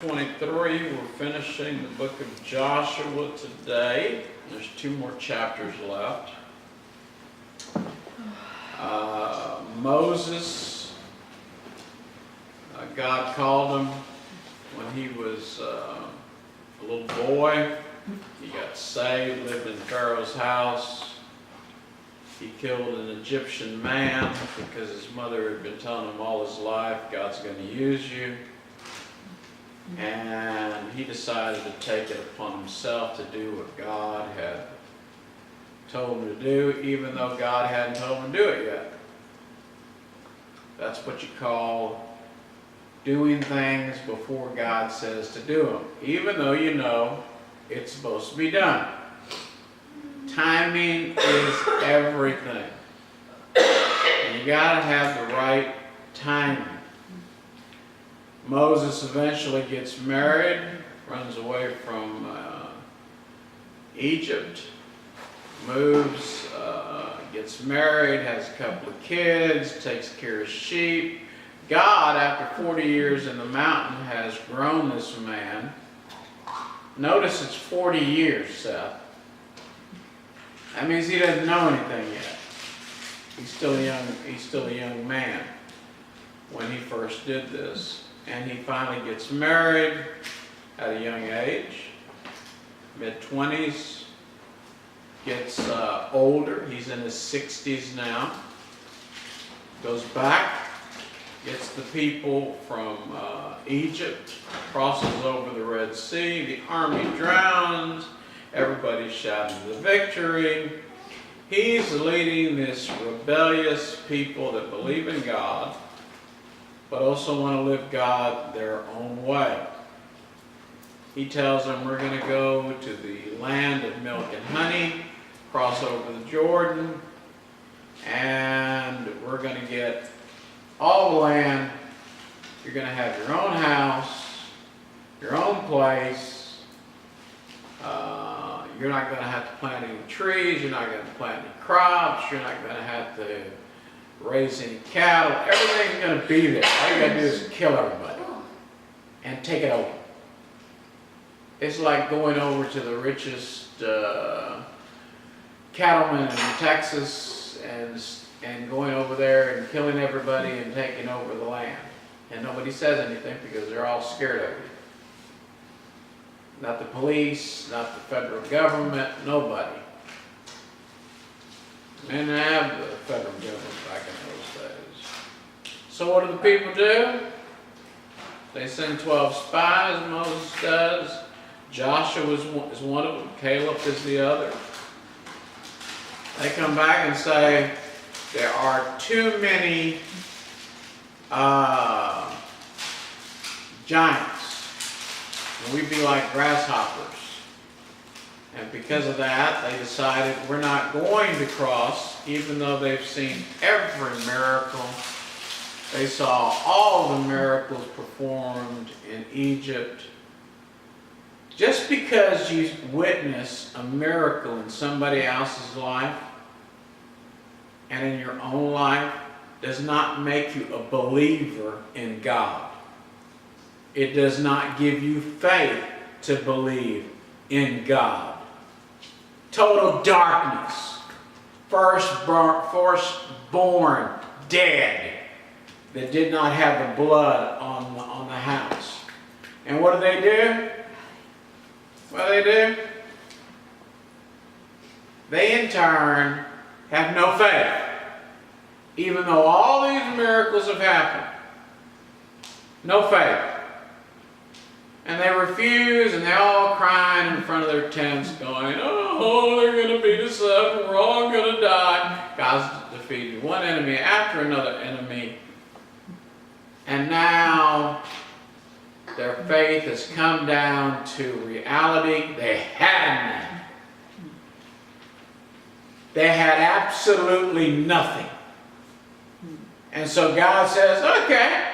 23, we're finishing the book of Joshua today. There's 2 more chapters left. Moses, God called him when he was a little boy. He got saved, lived in Pharaoh's house. He killed an Egyptian man because his mother had been telling him all his life, God's going to use you. And he decided to take it upon himself to do what God had told him to do, even though God hadn't told him to do it yet. That's what you call doing things before God says to do them, even though you know it's supposed to be done. Timing is everything. You gotta have the right timing. Moses eventually gets married, runs away from Egypt, moves, gets married, has a couple of kids, takes care of sheep. God, after 40 years in the mountain, has grown this man. Notice it's 40 years, Seth. That means he doesn't know anything yet. He's still a young man when he first did this. And he finally gets married at a young age, mid-20s, gets older. He's in his 60s now. Goes back, gets the people from Egypt, crosses over the Red Sea, the army drowns, everybody's shouting the victory. He's leading this rebellious people that believe in God, but also want to live God their own way. He tells them, we're going to go to the land of milk and honey, cross over the Jordan, and we're going to get all the land. You're going to have your own house, your own place. You're not going to have to plant any trees. You're not going to plant any crops. You're not going to have to raise any cattle. Everything's going to be there. All you got to do is kill everybody and take it over. It's like going over to the richest cattleman in Texas and going over there and killing everybody and taking over the land. And nobody says anything because they're all scared of you. Not the police, not the federal government, nobody. They didn't have the federal government back in those days. So what do the people do? They send 12 spies, Moses does. Joshua is one of them. Caleb is the other. They come back and say, there are too many giants. And we'd be like grasshoppers. And because of that, they decided we're not going to cross, even though they've seen every miracle. They saw all the miracles performed in Egypt. Just because you witness a miracle in somebody else's life and in your own life does not make you a believer in God. It does not give you faith to believe in God. Total darkness. Firstborn dead that did not have the blood on the house. And what do? What do? They in turn have no faith. Even though all these miracles have happened. No faith. And they refuse, and they're all crying in front of their tents, going, oh, they're going to beat us up, and we're all going to die. God's defeated one enemy after another enemy. And now their faith has come down to reality. They had none. They had absolutely nothing. And so God says, okay,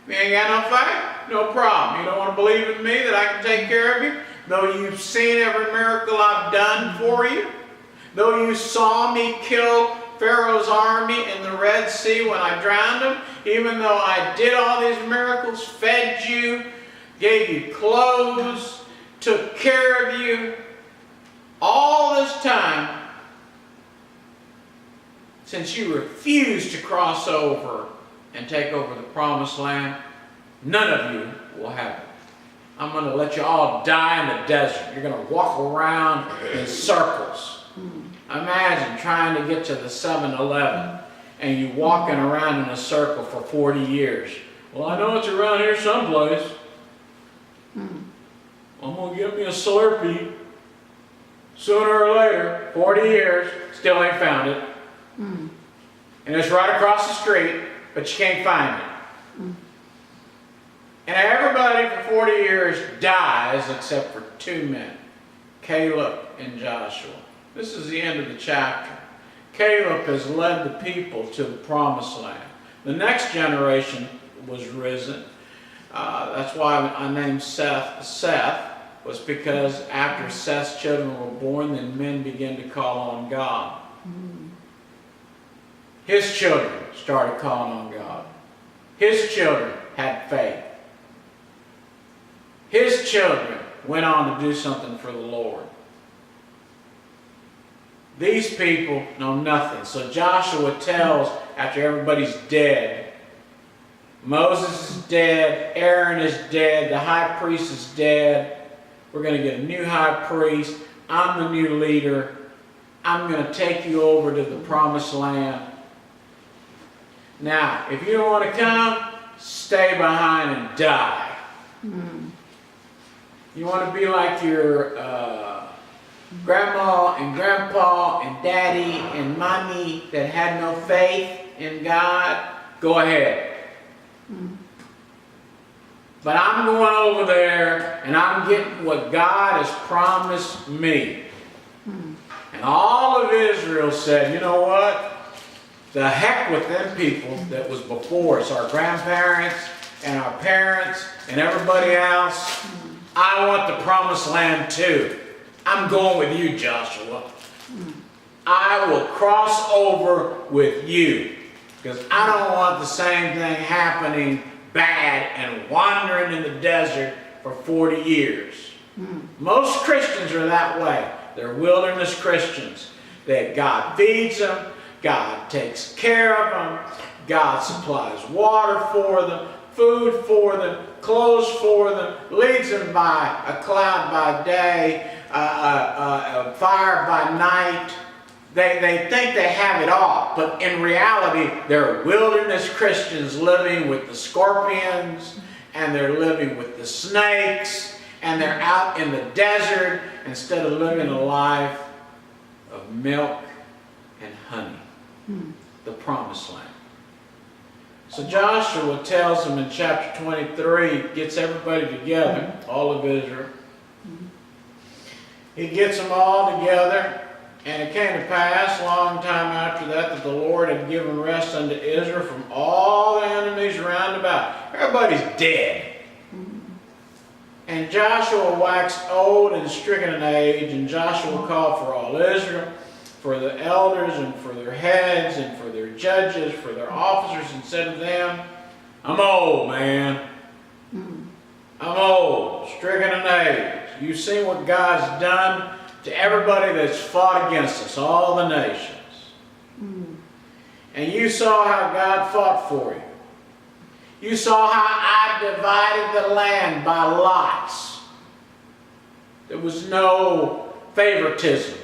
you ain't got no faith? No problem. You don't want to believe in me that I can take care of you? Though you've seen every miracle I've done for you? Though you saw me kill Pharaoh's army in the Red Sea when I drowned them? Even though I did all these miracles, fed you, gave you clothes, took care of you all this time, since you refused to cross over and take over the promised land, none of you will have it. I'm going to let you all die in the desert. You're going to walk around in circles. Imagine trying to get to the 7-Eleven and you walking around in a circle for 40 years. Well, I know it's around here someplace. I'm going to get me a Slurpee. Sooner or later, 40 years, still ain't found it. And it's right across the street, but you can't find it. And everybody for 40 years dies except for 2 men, Caleb and Joshua. This is the end of the chapter. Caleb has led the people to the promised land. The next generation was risen. That's why I named Seth Seth, was because after Seth's children were born, then men began to call on God. His children started calling on God. His children had faith. His children went on to do something for the Lord. These people know nothing. So Joshua tells, after everybody's dead, Moses is dead, Aaron is dead, the high priest is dead, we're going to get a new high priest, I'm the new leader, I'm going to take you over to the promised land. Now, if you don't want to come, stay behind and die. You want to be like your grandma and grandpa and daddy and mommy that had no faith in God? Go ahead. But I'm going over there and I'm getting what God has promised me. And all of Israel said, you know what? The heck with them people that was before us, our grandparents and our parents and everybody else. I want the promised land too. I'm going with you, Joshua. I will cross over with you because I don't want the same thing happening bad and wandering in the desert for 40 years. Most Christians are that way. They're wilderness Christians. That God feeds them, God takes care of them, God supplies water for them, food for them, clothes for them, leads them by a cloud by day, a fire by night. They think they have it all, but in reality, they're wilderness Christians living with the scorpions, and they're living with the snakes, and they're out in the desert instead of living a life of milk and honey, the promised land. So Joshua tells them in chapter 23, gets everybody together, all of Israel. He gets them all together, and it came to pass a long time after that the Lord had given rest unto Israel from all the enemies round about. Everybody's dead. And Joshua waxed old and stricken in age, and Joshua called for all Israel, for the elders and for their heads and for their judges, for their officers, and said to them, I'm old, man. I'm old, stricken in age. You've seen what God's done to everybody that's fought against us, all the nations. And you saw how God fought for you. You saw how I divided the land by lots. There was no favoritism.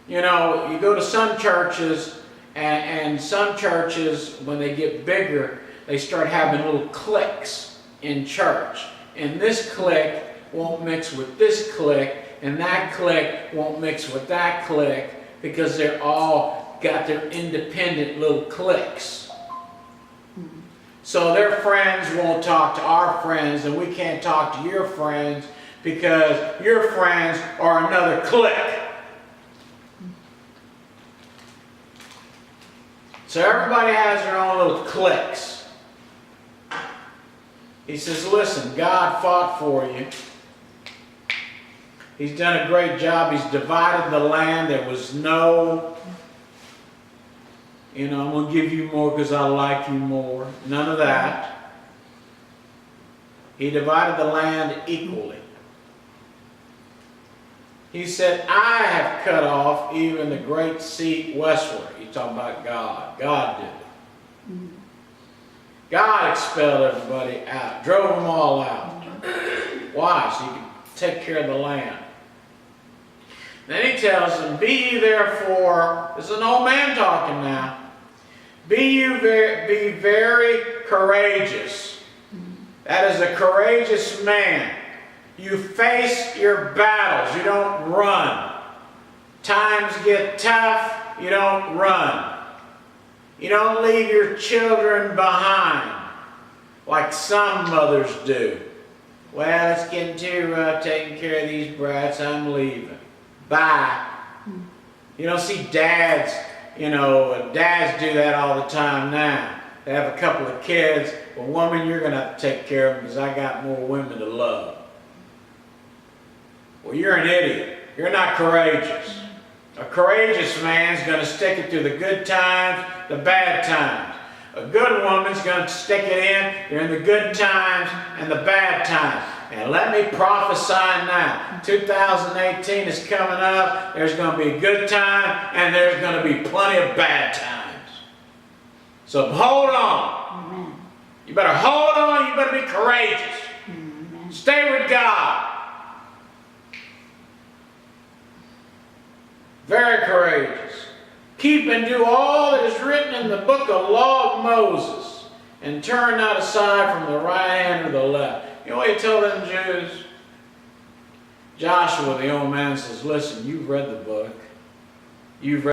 You know, you go to some churches, and some churches, when they get bigger, they start having little cliques in church. And this clique won't mix with this clique, and that clique won't mix with that clique, because they're all got their independent little cliques. So their friends won't talk to our friends, and we can't talk to your friends, because your friends are another clique. So everybody has their own little cliques. He says, listen, God fought for you. He's done a great job. He's divided the land. There was no, I'm going to give you more because I like you more. None of that. He divided the land equally. He said, I have cut off even the great sea westward. He's talking about God. God did it. God expelled everybody out, drove them all out. Why? So he could take care of the land. Then he tells them, be ye therefore, this is an old man talking now, be very courageous. That is a courageous man. You face your battles. You don't run. Times get tough. You don't run. You don't leave your children behind like some mothers do. Well, it's getting too rough taking care of these brats. I'm leaving. Bye. You don't see dads, dads do that all the time now. They have a couple of kids. Well, woman, you're going to have to take care of them because I got more women to love. Well, you're an idiot. You're not courageous. A courageous man's going to stick it through the good times, the bad times. A good woman's going to stick it in during the good times and the bad times. And let me prophesy now. 2018 is coming up. There's going to be a good time and there's going to be plenty of bad times. So hold on. Amen. You better hold on. You better be courageous. Amen. Stay with God. Very courageous. Keep and do all that is written in the book of law of Moses, and turn not aside from the right hand or the left. You know what he told them Jews? Joshua, the old man, says, listen, you've read the book. You've read